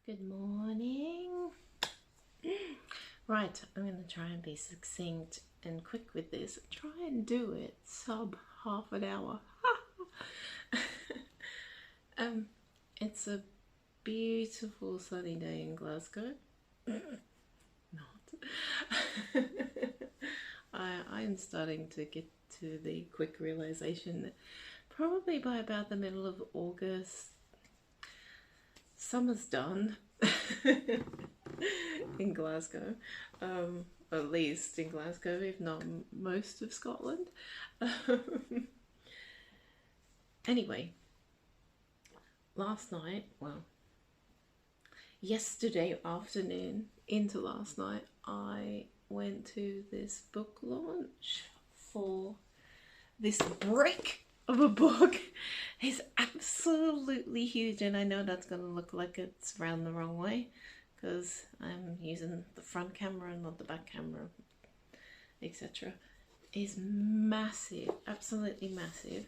Good morning. Right, I'm going to try and be succinct and quick with this. Try and do it sub half an hour. It's a beautiful sunny day in Glasgow. Not. I'm starting to get to the quick realization that probably by about the middle of August, summer's done in Glasgow, at least in Glasgow, if not most of Scotland. Anyway, last night, well, yesterday afternoon into last night, I went to this book launch for this brick of a book. It's absolutely huge, and I know that's going to look like it's round the wrong way because I'm using the front camera and not the back camera, etc. It's massive, absolutely massive.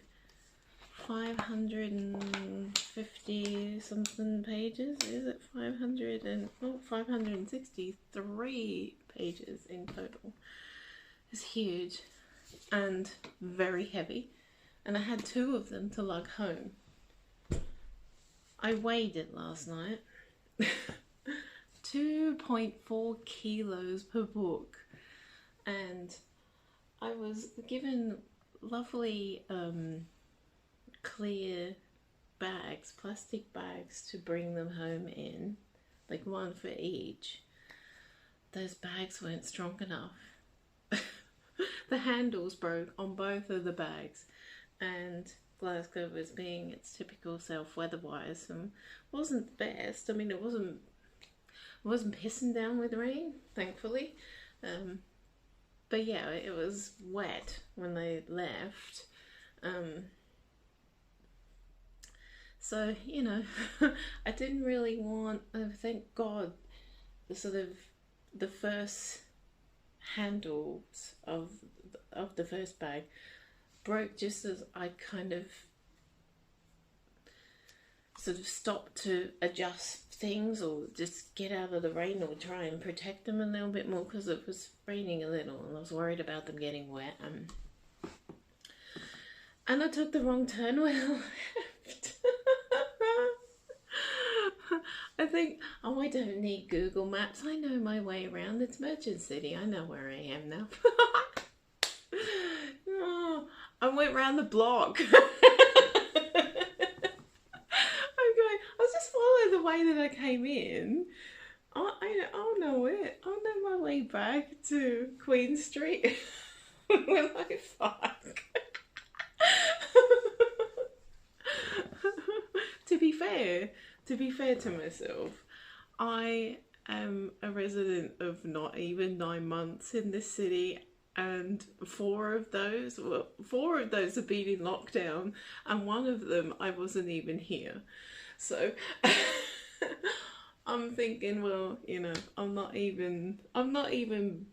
550 something pages, is it? 563 pages in total. It's huge and very heavy, and I had 2 of them to lug home. I weighed it last night. 2.4 kilos per book, and I was given lovely clear bags, plastic bags, to bring them home in, like one for each. Those bags weren't strong enough. The handles broke on both of the bags, and Glasgow was being its typical self weather-wise and wasn't the best. I mean, it wasn't pissing down with rain, thankfully, but yeah, it was wet when they left. So, you know, I didn't really want, thank God, the first handles of the first bag broke just as I kind of sort of stopped to adjust things or just get out of the rain or try and protect them a little bit more, because it was raining a little and I was worried about them getting wet. And I took the wrong turn when I left. I think, oh, I don't need Google Maps. I know my way around. It's Merchant City. I know where I am now. Oh, I went round the block. I'll just follow the way that I came in. I'll know it. I'll know my way back to Queen Street when I fuck. To be fair to myself, I am a resident of not even 9 months in this city, and 4 of those have been in lockdown, and 1 of them I wasn't even here. So I'm thinking, well, you know, I'm not even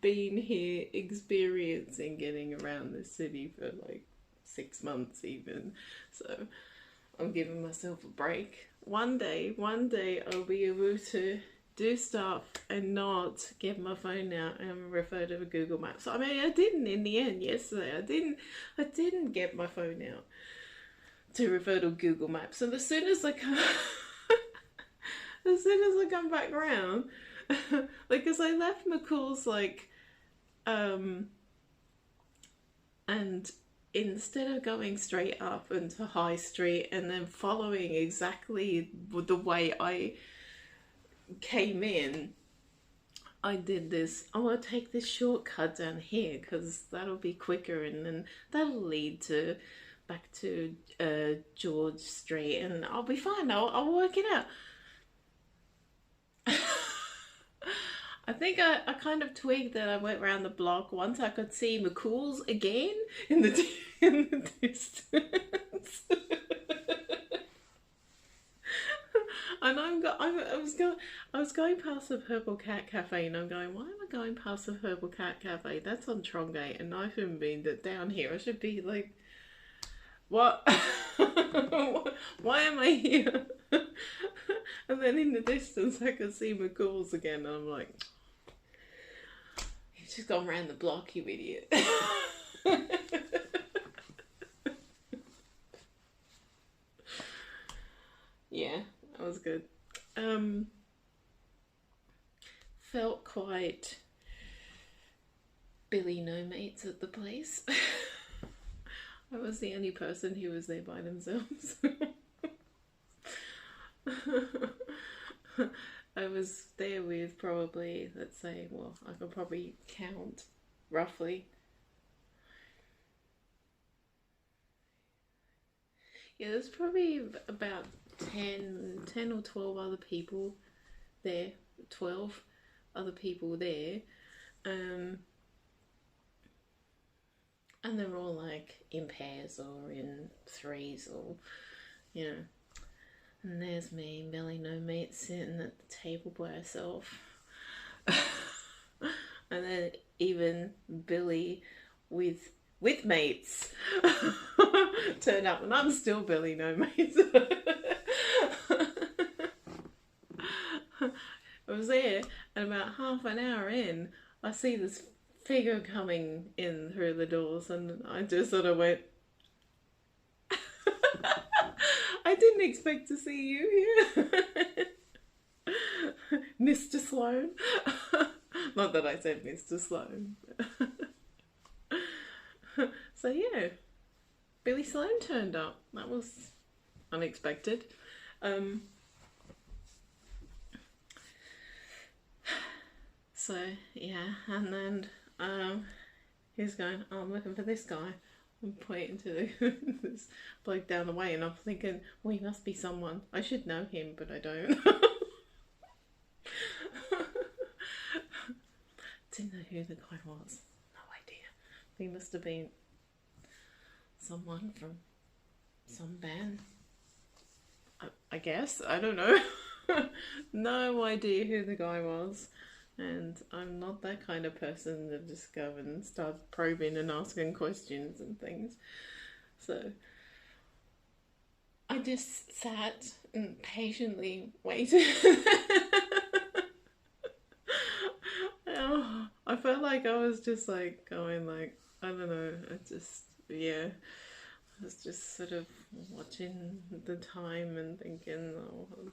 been here experiencing getting around the city for like 6 months even. So I'm giving myself a break. One day I'll be able to do stuff and not get my phone out and refer to Google Maps. I mean, I didn't in the end yesterday. I didn't get my phone out to refer to Google Maps. And as soon as I come back around, like, cause I left McCall's and instead of going straight up into High Street and then following exactly the way I came in, I did this, I'll take this shortcut down here because that'll be quicker, and then that'll lead back to George Street, and I'll be fine. I'll work it out. I think I kind of twigged that I went around the block once I could see McCool's again in the distance. And I was going past the Purple Cat Cafe, and I'm going, why am I going past the Purple Cat Cafe? That's on Trongate, and I shouldn't be down here. I should be like, what? Why am I here? And then in the distance I could see McCool's again, and I'm like, you've just gone round the block, you idiot. Yeah, that was good. Felt quite Billy no mates at the place. I was the only person who was there by themselves. I was there with probably, let's say, well, I could probably count roughly. Yeah, there's probably about 10 or 12 other people there. 12 other people there. And they're all like in pairs or in threes, or, you know. And there's me, Billy no mate, sitting at the table by herself. And then even Billy with mates turned up, and I'm still Billy no mates. I was there, and about half an hour in, I see this figure coming in through the doors, and I just sort of went, I didn't expect to see you here. Mr. Sloan. Not that I said Mr. Sloan. So yeah, Billy Sloan turned up. That was unexpected. So yeah, and then he's going, oh, I'm looking for this guy. I'm pointing to this bloke down the way, and I'm thinking, well, he must be someone. I should know him, but I don't. Didn't know who the guy was. No idea. He must have been someone from some band. I guess. I don't know. No idea who the guy was. And I'm not that kind of person that just go and start probing and asking questions and things. So I just sat and patiently waited. Oh, I felt like I was just like going like, I don't know, I was just sort of watching the time and thinking, oh, I'll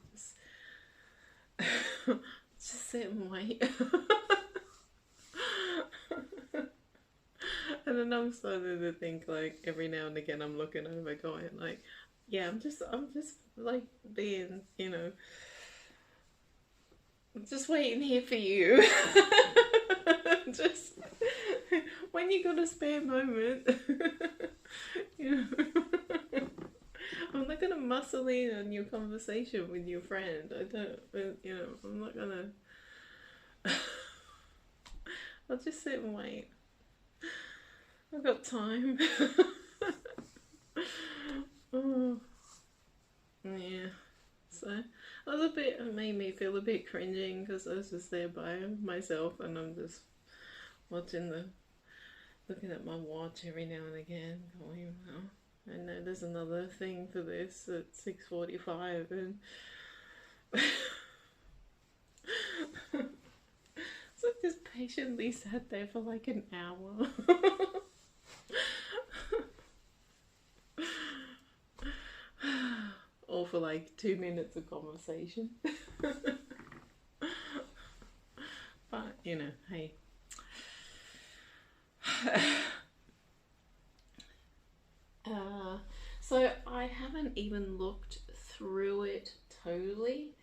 just sit and wait. And then I'm starting to think, like, every now and again I'm looking over going like, yeah, I'm just like being, you know, I'm just waiting here for you. Just when you got a spare moment. You know, I'm not gonna muscle in on your conversation with your friend. I don't, you know, I'm not gonna. I'll just sit and wait. I've got time. Oh, yeah. So it made me feel a bit cringing because I was just there by myself, and I'm just looking at my watch every now and again, going, well, I know there's another thing for this at 6:45, and so I just patiently sat there for like an hour. Or for like 2 minutes of conversation. But, you know, hey. So I haven't even looked through it totally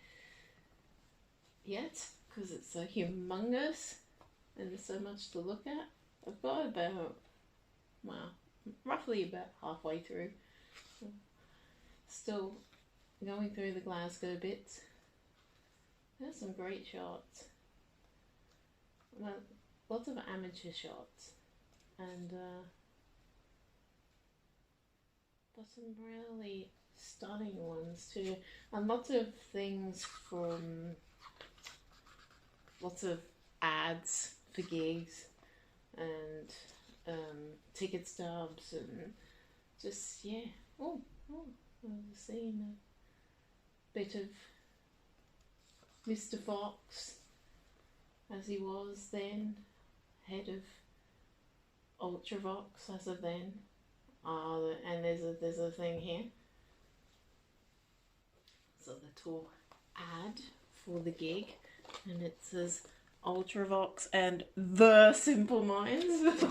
yet, because it's so humongous and there's so much to look at. I've got about, well, roughly about halfway through. Still going through the Glesga bits. There's some great shots. Well, lots of amateur shots, and but some really stunning ones too, and lots of things from lots of ads for gigs and ticket stubs, and just, yeah. Oh, I was seeing a bit of Mr. Fox, as he was then, head of Ultravox as of then. And there's a thing here. It's a little ad for the gig, and it says Ultravox and the Simple Minds,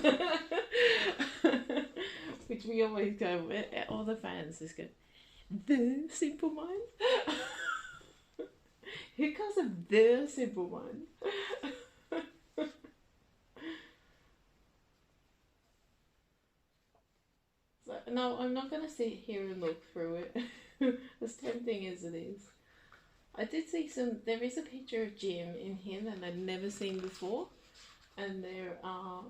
which we always go with. All the fans just go, the Simple Minds. Who calls them the Simple Minds? So, no, I'm not going to sit here and look through it, as tempting as it is. I did see there is a picture of Jim in here that I'd never seen before, and there are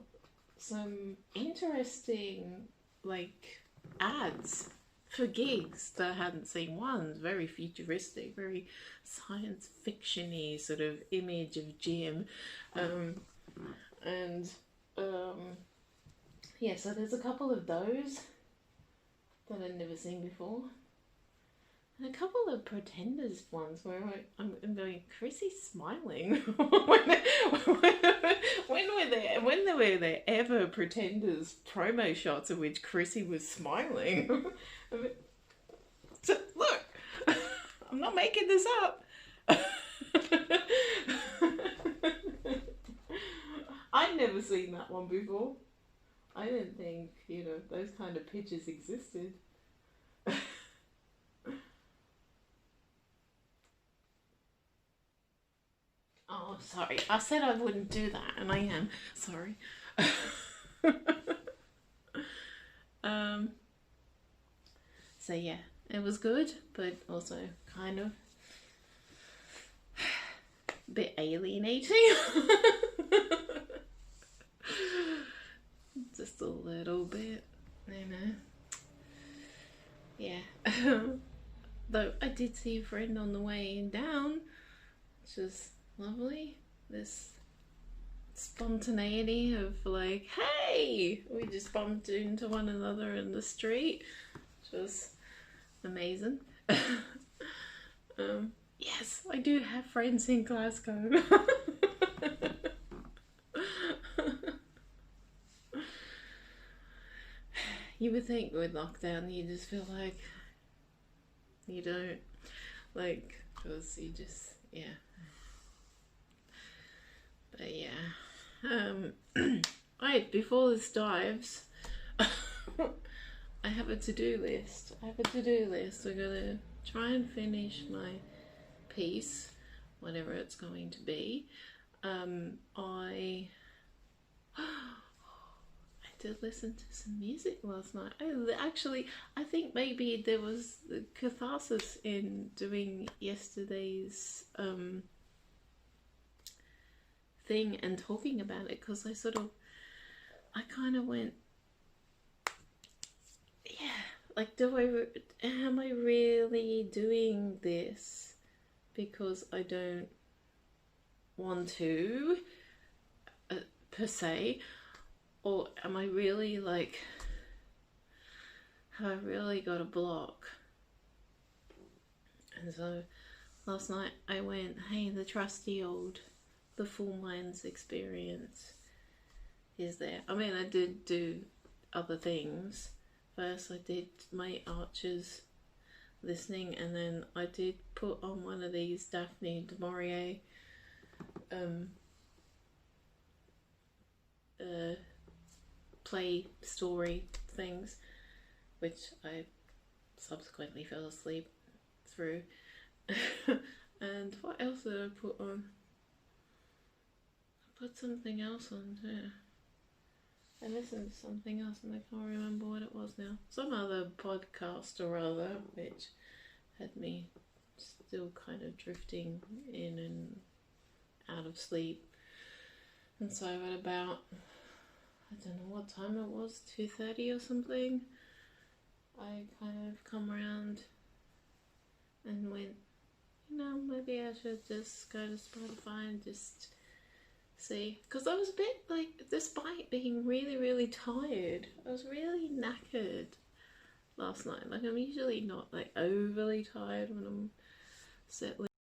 some interesting, like, ads for gigs that I hadn't seen. One's very futuristic, very science fiction-y sort of image of Jim, yeah, so there's a couple of those that I'd never seen before. And a couple of Pretenders ones where I'm going, Chrissy's smiling. When were there ever Pretenders promo shots of which Chrissy was smiling? I mean, so, look, I'm not making this up. I'd never seen that one before. I didn't think, those kind of pictures existed. Oh, sorry. I said I wouldn't do that, and I am. Sorry. So yeah, it was good, but also kind of a bit alienating. Just a little bit, Yeah. Though I did see a friend on the way down, which was lovely. This spontaneity of like, hey, we just bumped into one another in the street, which was amazing. Yes, I do have friends in Glasgow. You would think with lockdown you just feel like you don't, like, because you just, yeah. But yeah, before this dives, I have a to-do list. We're gonna try and finish my piece, whatever it's going to be. I did listen to some music last night. I think maybe there was the catharsis in doing yesterday's thing and talking about it, because I kind of went, yeah, like, am I really doing this because I don't want to, per se, or am I really, like, have I really got a block? And so last night I went, hey, the trusty old, the Full Minds experience is there. I mean, I did do other things. First I did my Archers listening, and then I did put on one of these Daphne du Maurier play story things, which I subsequently fell asleep through. And what else did I put on? I put something else on too. I listened to something else and I can't remember what it was now. Some other podcast or other, which had me still kind of drifting in and out of sleep. And so at about, I don't know what time it was, 2:30 or something, I kind of come around and went, maybe I should just go to Spotify and just see, because I was a bit like, despite being really, really tired, I was really knackered last night. Like, I'm usually not like overly tired when I'm settling